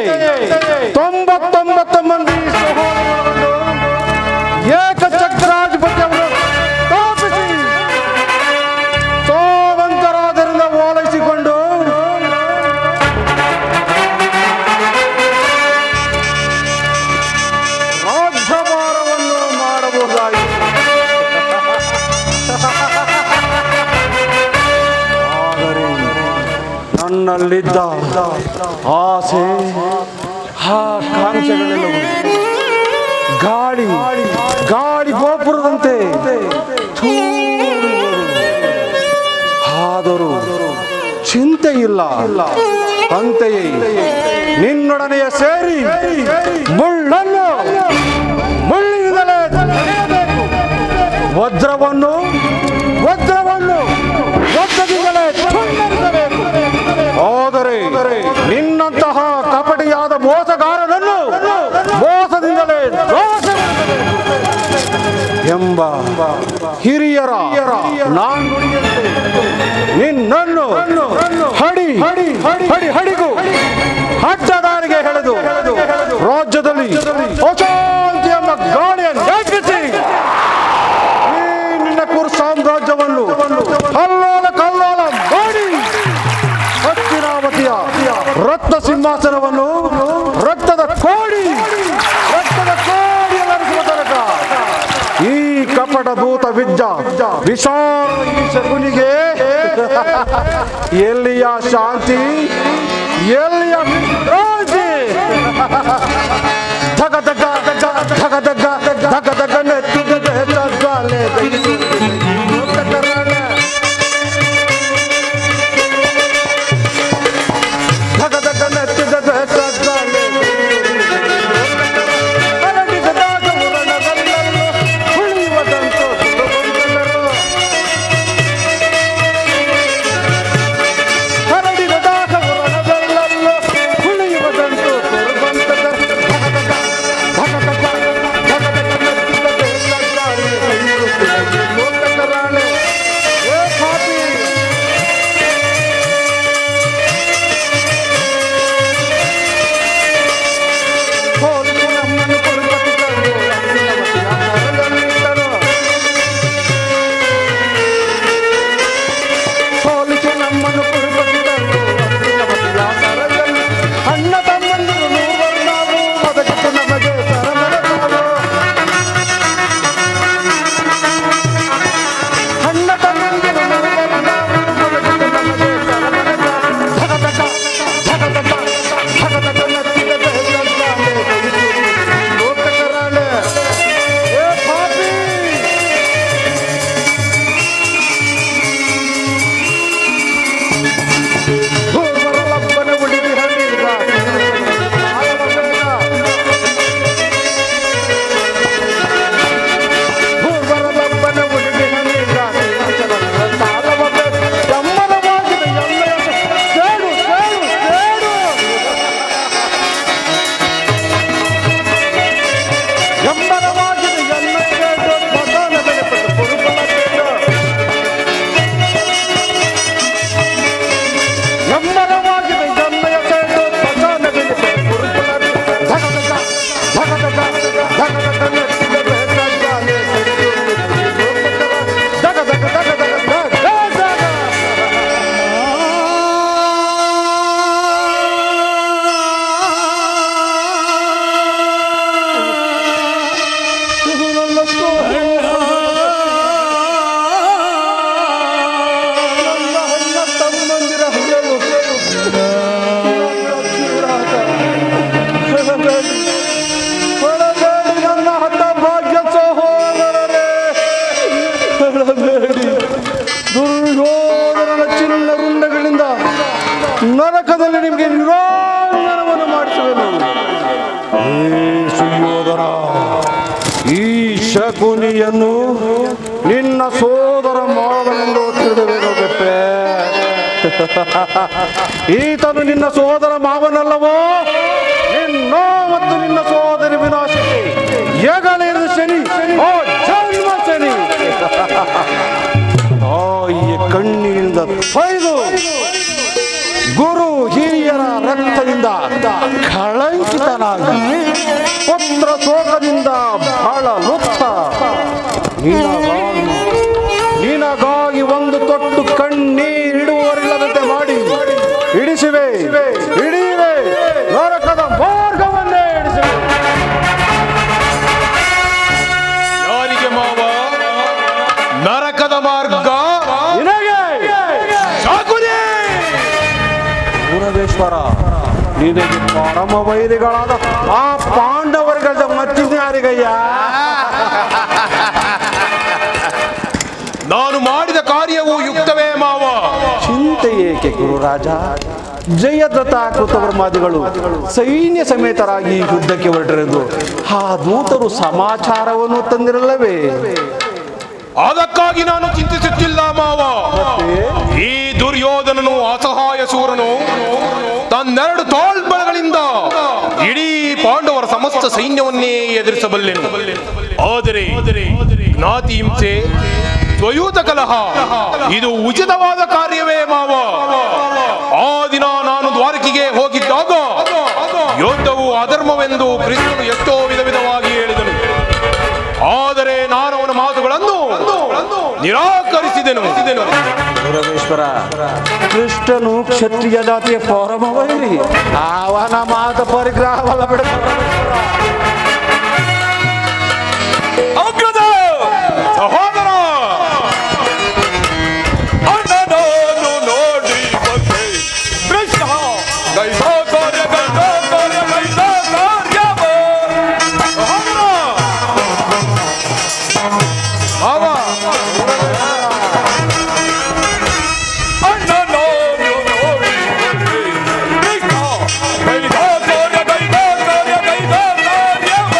99 ಮಂದಿ ಸಹೋದರರನ್ನು ಏಕಚಕ್ರಾಧಿಪತ್ಯವನ್ನು ಸ್ಥಾಪಿಸಿ ಸೋವಂತರಾದರಿಂದ ಓಲೈಸಿಕೊಂಡು ರಾಜ್ಯಭಾರವನ್ನು ಮಾಡಬಹುದಾಯಿತು. ಆದರೆ ನನ್ನಲ್ಲಿದ್ದ ಆಸೆ ಆಕಾಂಕ್ಷೆಗಳೆಲ್ಲವೂ ಗಾಳಿ ಗೋಪುರದಂತೆ ಆದರೂ ಚಿಂತೆ ಇಲ್ಲ. ಅಂತೆಯೇ ನಿನ್ನೊಡನೆಯ ಸೇರಿ ಮುಳ್ಳಿನಿಂದಲೇ ತೆಗೆಯಬೇಕು. ವಜ್ರವನ್ನು ವಜ್ರದಿಂದಲೇ ತುಂಡರಿಸಬೇಕು. ಆದರೆ ನಿನ್ನಂತಹ ಕಪಟಿಯಾದ ಮೋಸಗಾರನನ್ನು ಮೋಸದಿಂದಲೇ ಎಂಬ ಹಿರಿಯರ ನಾನುಡಿಯಂತೆ ನಿನ್ನನ್ನು ಹಡಿಗೂ ಅಡ್ಡದಾರಿಗೆ ಎಳೆದು ರಾಜ್ಯದಲ್ಲಿ ಅಶಾಂತಿ ಎಂಬ ಗಾಳಿಯನ್ನು ಎಬ್ಬಿಸಿ ಈ ನಿನ್ನ ಕುರು ಸಾಮ್ರಾಜ್ಯವನ್ನು ಅಲ್ಲೋಲ ಕಲ್ಲೋಲ ಮಾಡಿ ಸಿಂಹಾಸನವನ್ನು ರಕ್ತದ ಕೋಡಿ ಹರಿಸುವ ತನಕ ಈ ಕಪಟ ದೂತ ವಿಜ್ಜ ವಿಶಾಲ ಈ ಶಕುನಿಗೆ ಎಲ್ಲಿಯ ಶಾಂತಿ, ಎಲ್ಲಿಯ ವಿಶ್ರಾಂತಿ? ಧಗ ಧಗ ಧಗ ಧಗ ಧಗ ಧಗ ನೆತ್ತಿದೆ ಜ್ವಾಲೆ ಧಗ ಧಗ ನೆತ್ತಿದೆ ಜ್ವಾಲೆ ಹರಡಿದಾಗ ಉರಣದಲ್ಲೂ ಉಳಿಯುವುದಂತೂ ಹರಡಿದಾಗ ಉರಣದಲ್ಲೂ ಉಳಿಯುವುದಂತೂ ಅಣ್ಣ ತಮ್ಮಂದಿರು ಮೂವರು ನಾವು ಬದುಕಿತು ನಮಗೆ ಸರಮರಗಳು. ಅಣ್ಣ ತಮ್ಮಂದಿರು ಮೂವರು ನಾವು ಬದುಕಿತು ನಮಗೆ ಸರಮರಗಳು. ಧಗ ಧಗ ಧಗ ಧಗ ಧಗ ಧಗ ನತ್ತಿದ ಬೆಳಗಾಲೆ ಲೋಕಕರಾಳೆ ಏ ಪಾಪಿ ಭೂಮರಲಪ್ಪನ ಉಳಿದಿ ಹಣ್ಣಿಗ ಭೂಮರಲಪ್ಪನ ಉಳಿದಿ ಹಣ್ಣಿಗ ಸಾಲವಬೇಕು ಎಮ್ಮರವಾಗಿದೆ ಎಮ್ಮೆಯ ಸೇಡು ಸೇಡು ಸೇಡು ಎಮ್ಮರವಾಗಿದೆ ಎಮ್ಮೆ ಸೇಡು ಮಸಾಲ ಬೆಳೆಪಟ್ಟು ಕುರುಬಲ ಸೇಡು ಎಮ್ಮರವಾಗಿದೆ ಎಮ್ಮೆಯ ಸೇಡು ಮಸಾಲ ಬೆಳೆಪಟ್ಟು ಕುರುಬಲ ಧಗ ಧಗ ಧಗ ಧಗ ಧಗ ಧಗ ನೆತ್ತಿದ ಬೆಳಗಾಲೆ ಧಗ ಧಗ ಧಗ ಧಗ ಧಗ ಧಗ ನನ್ನ ಅಣ್ಣ ತಮ್ಮಂದಿರ ಹೃದಯವು ಹೊಳಬೇಡಿ ನನ್ನ ಹಠ ಭಾಗ್ಯ ಸಹೋದರರೇ, ಹೊಳಬೇಡಿ. ದುರ್ಯೋಧನನ ಚಿನ್ನ ರುಂಡಗಳಿಂದ ನರಕದಲ್ಲಿ ನಿಮಗೆ ನಿರಾಂಗನವನ್ನು ಮಾಡಿಸುವೆನು. ಏ ಸುಯೋಧನ, ಈ ಶಕುನಿಯನ್ನು ನಿನ್ನ ಸೋದರ ಮಾವನೆಂದು ತಿಳಿದುವೇನೋ ಬೆಪ್ಪೆ. ಈತನು ನಿನ್ನ ಸೋದರ ಮಾವನಲ್ಲವೋ? ನಿನ್ನ ಮತ್ತು ನಿನ್ನ ಸೋದರಿ ವಿನಾಶಕ್ಕೆ ಎಗಲೇರಿದ ಶನಿ, ಓ ಜನ್ಮ ಶನಿ. ತಾಯಿಯ ಕಣ್ಣಿನಿಂದ ಹೊಯ್ದು ಗುರು ಹಿರಿಯರ ರಕ್ತದಿಂದ ಕಳಂಕಿತನಾಗಿ ಪುತ್ರ ಶೋಕದಿಂದ ಬಹಳ ಲುಪ್ತ ನಿನಗಾಗಿ ಒಂದು ತೊಟ್ಟು ಕಣ್ಣೀರಿಡುವವರಿಲ್ಲದಂತೆ ಮಾಡಿ ಹಿಡಿಸಿವೆ ಹಿಡಿಯುವೆ, ನರಕದ ಮಾರ್ಗವನ್ನೇ ಹಿಡಿಸಿವೆ. ಯಾರಿಗೆ ಮಾವ ನರಕದ ಮಾರ್ಗ? ನಿನಗೆ ಗುಣವೇಶ್ವರ, ನಿನಗೆ ಪರಮ ವೈರಿಗಳಾದ ಆ ಪಾಂಡವರುಗಳ ಮತ್ತಿನ್ಯಾರಿಗಯ್ಯ? ನಾನು ಮಾಡಿದ ಕಾರ್ಯವು ಯುಕ್ತವೇ ಮಾವ? ಚಿಂತೆ ಏಕೆ ಗುರುರಾಜ? ಜಯದ್ರಥ ಕೃತವರ್ಮಾದಿಗಳು ಸೈನ್ಯ ಸಮೇತರಾಗಿ ಯುದ್ಧಕ್ಕೆ ಹೊರಟರೆಂದು ಆ ದೂತರು ಸಮಾಚಾರವನ್ನು ತಂದಿರಲ್ಲವೇ? ಅದಕ್ಕಾಗಿ ನಾನು ಚಿಂತಿಸುತ್ತಿಲ್ಲ ಮಾವ. ಈ ದುರ್ಯೋಧನನು ಅಸಹಾಯ ಸೂರನು ತನ್ನೆರಡು ತೋಳ್ಬಲಗಳಿಂದ ಇಡೀ ಪಾಂಡವರ ಸಮಸ್ತ ಸೈನ್ಯವನ್ನೇ ಎದುರಿಸಬಲ್ಲೆನು. ಆದರೆ ಜ್ಞಾತಿ ಹಿಂಸೆ, ದ್ವಯೂತ ಕಲಹ ಇದು ಉಚಿತವಾದ ಕಾರ್ಯವೇ ಮಾವ. ಆ ದಿನ ನಾನು ದ್ವಾರಕೆಗೆ ಹೋಗಿದ್ದಾಗ ಯುದ್ಧವು ಅಧರ್ಮವೆಂದು ಕೃಷ್ಣನು ಎಷ್ಟೋ ವಿಧ ವಿಧವಾಗಿ ಹೇಳಿದನು. ಆದರೆ ನಾನು ಅವನ ಮಾತುಗಳನ್ನು ನಿರಾಕರಿಸಿದೆನು. ಸುರಮೇಶ್ವರ, ಕೃಷ್ಣನು ಕ್ಷತ್ರಿಯ ಜಾತಿಯ ಪರಮವೈರಿ. ಅವನ ಮಾತ ಪರಿಗ್ರಹವಲ್ಲ ಬಿಡ. ಅಗ್ರದ ಸಹೋದರ ಅಣ್ಣನನ್ನು ನೋಡಿ ಬಂದೆ. ಕೃಷ್ಣ ಗೈಸೋ ಕಾರ್ಯ ಗೈಸೋ ಕಾರ್ಯ ಗೈಸೋ ಕಾರ್ಯವ. ಸಹೋದರ ಭಾವ ಅಣ್ಣನನ್ನು ನೋಡಿ ಬಂದೆ. ಕೃಷ್ಣ ಗೈಸೋ ಕಾರ್ಯ ಗೈಸೋ ಕಾರ್ಯ ಗೈಸೋ ಕಾರ್ಯವ.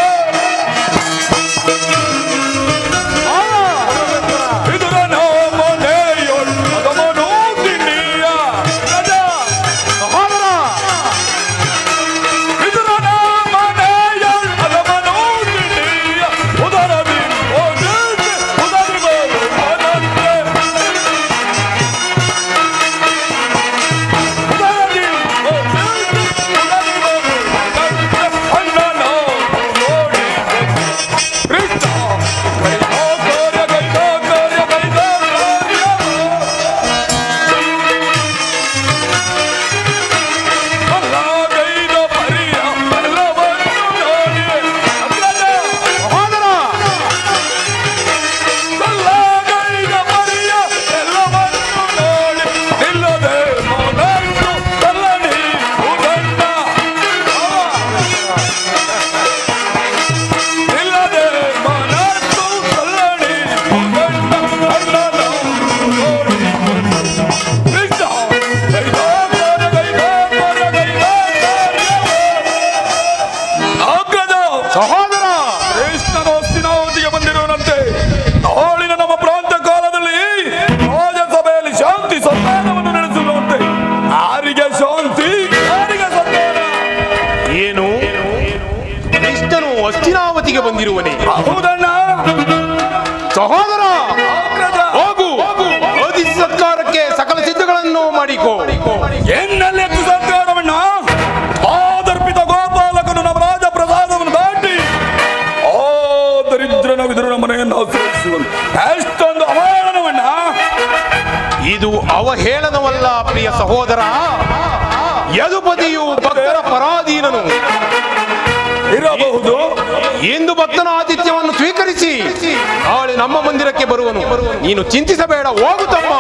ಸಹೋದರ ಕೃಷ್ಣನು ಹಸ್ತಿನಾವತಿಗೆ ಬಂದಿರುವಂತೆ ನಾಳಿನ ನಮ್ಮ ಪ್ರಾಂತ ಕಾಲದಲ್ಲಿ ರಾಜಸಭೆಯಲ್ಲಿ ಶಾಂತಿ ಸಂಧಾನವನ್ನು ನಡೆಸುವಂತೆ. ಯಾರಿಗೆ ಶಾಂತಿ, ಯಾರಿಗೆ ಸಂಧಾನ? ಏನು ಕೃಷ್ಣನು ಹಸ್ತಿನಾವತಿಗೆ ಬಂದಿರುವನೇ? ಹೌದಣ್ಣ. ಸಹೋದರ ಹೋಗು, ಅತಿಥಿ ಸತ್ಕಾರಕ್ಕೆ ಸಕಲ ಸಿದ್ಧಗಳನ್ನು ಮಾಡಿಕೋ. ಎನ್ನಲ್ಲಿ ಹೆಚ್ಚು ಸತ್ಕಾರವಣ್ಣ? ಆದರ್ಪಿತ ಗೋಪಾಲಕನು ನಮ್ಮ ರಾಜ ಪ್ರಸಾದವನ್ನು ದಾಟಿ ಆ ದರಿದ್ರನ ವಿದುರನ ಮನೆಯನ್ನು ಆಶ್ರಯಿಸುವನು. ಎಷ್ಟೊಂದು ಅವಹೇಳನವಣ್ಣ! ಇದು ಅವಹೇಳನವಲ್ಲ ಪ್ರಿಯ ಸಹೋದರ. ಯದುಪತಿಯು ಭಕ್ತರ ಪರಾಧೀನನು ಇರಬಹುದು ಎಂದು ಭಕ್ತನ ಆತಿಥ್ಯವನ್ನು ಸ್ವೀಕರಿಸಿ ನಾಳೆ ನಮ್ಮ ಮಂದಿರಕ್ಕೆ ಬರುವನು. ನೀನು ಚಿಂತಿಸಬೇಡ, ಹೋಗು ತಮ್ಮ.